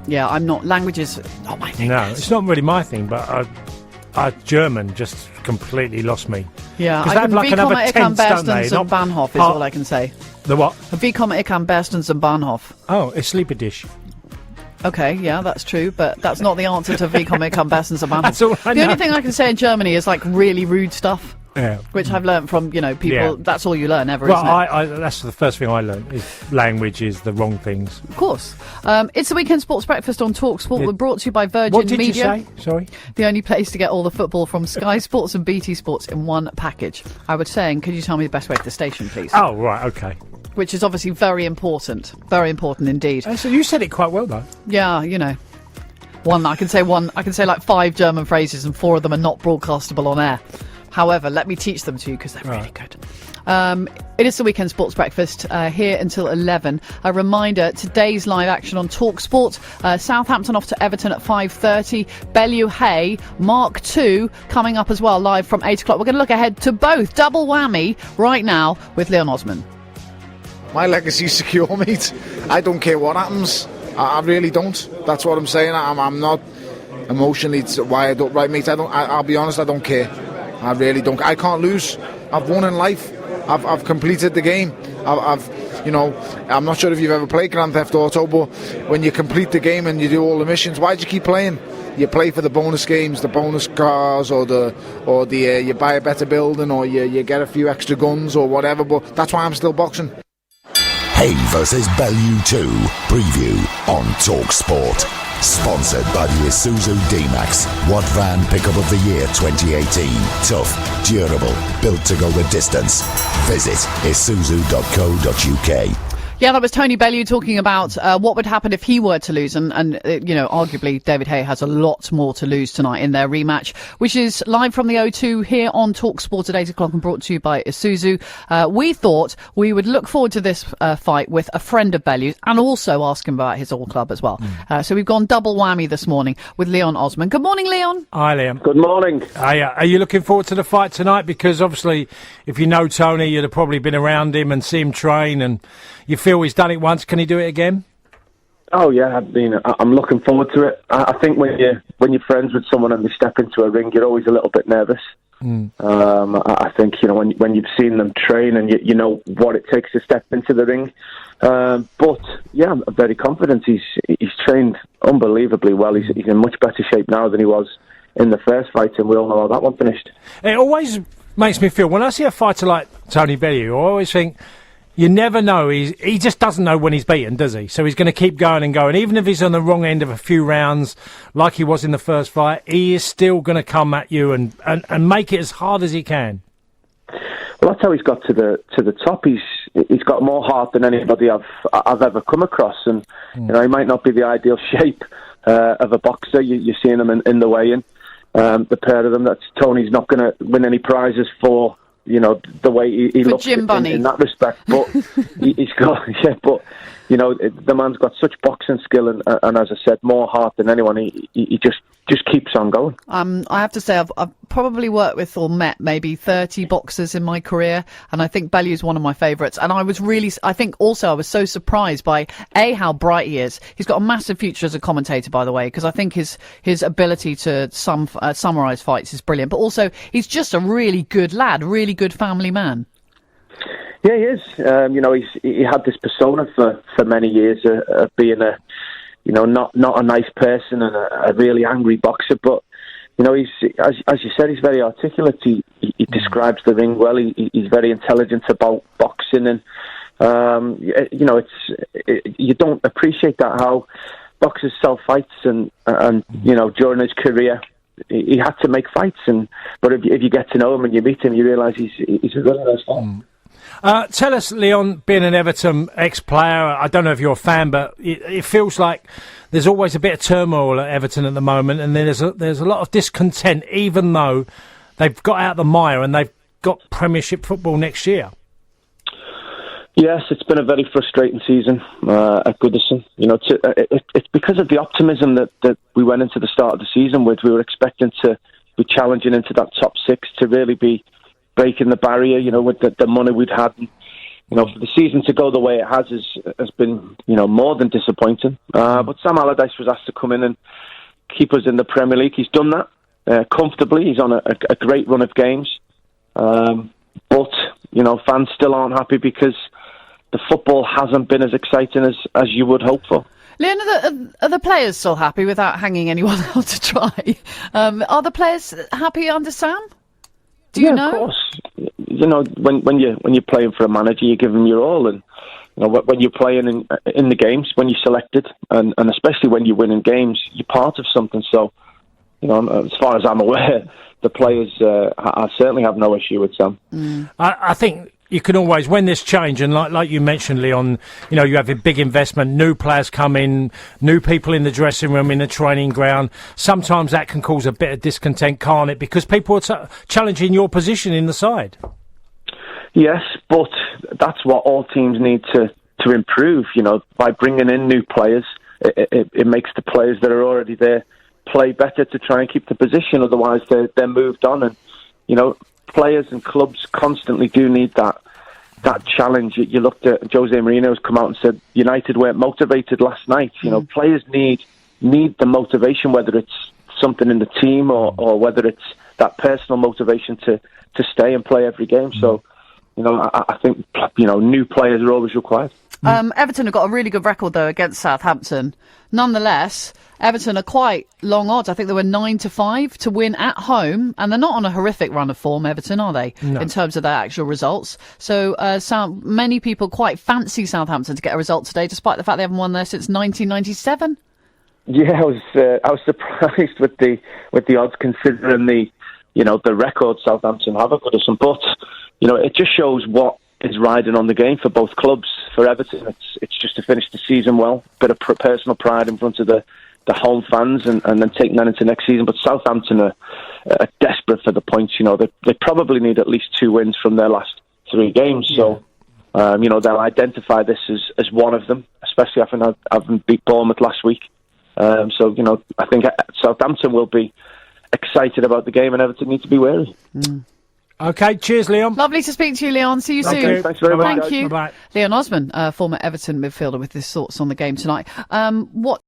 Yeah, I'm not. Languages not my thing. No, it's not really my thing, but German just completely lost me. Yeah, because I they have can like another tense, don't they? bestens and Bahnhof is all I can say. The what? Wie komme ich am bestens zum Bahnhof? Oh, it's sleeper dish. Okay, yeah, that's true, but that's not the answer to Wie komme ich am bestens zum Bahnhof. That's all I know. The only thing I can say in Germany is like really rude stuff. Yeah. Which I've learned from, people. Yeah. That's all you learn ever, well, isn't it? that's the first thing I learned, is language is the wrong things. Of course. It's the Weekend Sports Breakfast on Talk Sport. We're brought to you by Virgin Media. What did Media. you say? Sorry? The only place to get all the football from Sky Sports and BT Sports in one package. I was saying, could you tell me the best way to the station, please? Oh, right, okay. Which is obviously very important. Very important indeed. So you said it quite well, though. Yeah, I can say like 5 German phrases and 4 of them are not broadcastable on air. However, let me teach them to you because they're really good. It is the Weekend Sports Breakfast here until 11. A reminder, today's live action on Talk Sport. Southampton off to Everton at 5:30. Bellew Hay, Mark II coming up as well, live from 8 o'clock. We're going to look ahead to both. Double whammy right now with Leon Osman. My legacy's secure, mate. I don't care what happens. I really don't. That's what I'm saying. I'm not emotionally wired up, right, mate? I'll be honest, I don't care. I really don't. I can't lose. I've won in life. I've completed the game. I'm not sure if you've ever played Grand Theft Auto, but when you complete the game and you do all the missions, why do you keep playing? You play for the bonus games, the bonus cars, or you buy a better building, or you get a few extra guns or whatever. But that's why I'm still boxing. Hay versus Bellew 2 preview on Talk Sport. Sponsored by the Isuzu D-Max. What van pickup of the year 2018? Tough, durable, built to go the distance. Visit isuzu.co.uk. Yeah, that was Tony Bellew talking about what would happen if he were to lose. And arguably David Hay has a lot more to lose tonight in their rematch, which is live from the O2 here on Talk Sport at 8 o'clock and brought to you by Isuzu. We thought we would look forward to this fight with a friend of Bellew's and also ask him about his old club as well. So we've gone double whammy this morning with Leon Osman. Good morning, Leon. Hi, Liam. Good morning. Are you looking forward to the fight tonight? Because obviously, if you know Tony, you'd have probably been around him and see him train, and you feel he's done it once. Can he do it again? Oh yeah, I'm looking forward to it. I think when you're friends with someone and they step into a ring, you're always a little bit nervous. I think when you've seen them train and you know what it takes to step into the ring. But yeah, I'm very confident. He's trained unbelievably well. He's in much better shape now than he was in the first fight, and we all know how that one finished. It always makes me feel, when I see a fighter like Tony Bellew, I always think, you never know. He just doesn't know when he's beaten, does he? So he's going to keep going and going. Even if he's on the wrong end of a few rounds, like he was in the first fight, he is still going to come at you and make it as hard as he can. Well, that's how he's got to the top. He's got more heart than anybody I've ever come across, and he might not be the ideal shape of a boxer. You're seeing him in the weigh-in. The pair of them. That's Tony's not going to win any prizes for. The way he looks in that respect. But he's got, but, the man's got such boxing skill and as I said, more heart than anyone. He just keeps on going. I have to say, I've probably worked with or met maybe 30 boxers in my career, and I think Bellew is one of my favourites. And I was so surprised by how bright he is. He's got a massive future as a commentator, by the way, because I think his ability to summarise fights is brilliant. But also, he's just a really good lad, really good family man. Yeah, he is. He had this persona for many years of being not a nice person and a really angry boxer, but he's as you said, he's very articulate. He describes the ring well. He's very intelligent about boxing, and you don't appreciate that, how boxers sell fights, and during his career he had to make fights, but if you get to know him and you meet him, you realise he's a really nice guy. Tell us, Leon, being an Everton ex-player, I don't know if you're a fan, but it feels like there's always a bit of turmoil at Everton at the moment, and there's a lot of discontent, even though they've got out of the mire and they've got Premiership football next year. Yes, it's been a very frustrating season at Goodison. It's because of the optimism that we went into the start of the season with. We were expecting to be challenging into that top 6, to really be breaking the barrier, with the money we'd had. For the season to go the way it has been, more than disappointing. But Sam Allardyce was asked to come in and keep us in the Premier League. He's done that comfortably. He's on a great run of games. But, fans still aren't happy because the football hasn't been as exciting as you would hope for. Leon, are the players still happy without hanging anyone out to dry? Are the players happy under Sam? Do you know? Of course. When you're playing for a manager, you give them your all, and when you're playing in the games, when you're selected, and especially when you're winning games, you're part of something. So, as far as I'm aware, the players I certainly have no issue with Sam. I think you can always, when there's change, and like you mentioned, Leon, you have a big investment, new players come in, new people in the dressing room, in the training ground. Sometimes that can cause a bit of discontent, can't it? Because people are challenging your position in the side. Yes, but that's what all teams need to improve. By bringing in new players, it makes the players that are already there play better to try and keep the position. Otherwise, they're moved on, and players and clubs constantly do need that challenge. You looked at Jose Mourinho's come out and said United weren't motivated last night. Players need the motivation, whether it's something in the team or whether it's that personal motivation to stay and play every game. So, I think new players are always required. Everton have got a really good record though against Southampton. Nonetheless, Everton are quite long odds. I think they were 9-5 to win at home, and they're not on a horrific run of form, Everton, are they? No. In terms of their actual results. So many people quite fancy Southampton to get a result today, despite the fact they haven't won there since 1997. Yeah, I was surprised with the odds, considering the record Southampton have against them. But it just shows what is riding on the game for both clubs. For Everton, it's just to finish the season well, bit of personal pride in front of the home fans, and then taking that into next season. But Southampton are desperate for the points. They probably need at least 2 wins from their last 3 games. So, they'll identify this as one of them, especially after having beat Bournemouth last week. So, I think Southampton will be excited about the game, and Everton need to be wary. Okay, cheers, Leon. Lovely to speak to you, Leon. See you soon. Okay, thanks very much. Thank you. Bye-bye. Leon Osman, former Everton midfielder, with his thoughts on the game tonight. What